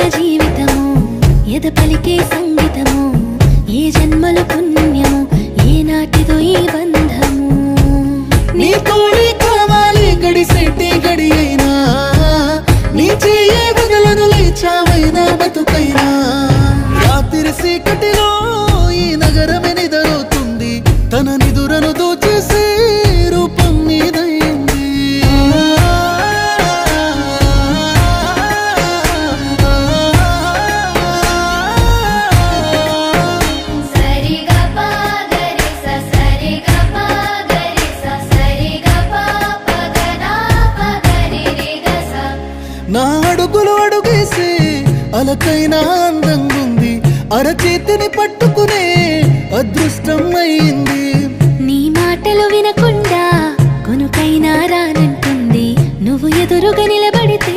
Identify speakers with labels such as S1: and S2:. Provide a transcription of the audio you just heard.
S1: జన్మల జీవితము ఎద పలికే సంగీతము ఏ జన్మల పుణ్యము ఏ నాటిదో ఈ బంధము
S2: నీ తోడి కావాలి గడిసేటి గడి అయినా నీ చెయ్యే వదలను లేచావైనా బతుకైనా రాత్రి సీకటిలో ఈ నగరమే నిదరవుతుంది తన నిదురను దోచేసే రూపం నీదైంది నా అడుగులు అడుగేసి అలకైనా అందంగుంది అరచేతిని పట్టుకునే అదృష్టం అయింది
S1: నీ మాటలు వినకుండా కొనుకైనా రానంటుంది నువ్వు ఎదురుగా నిలబడితే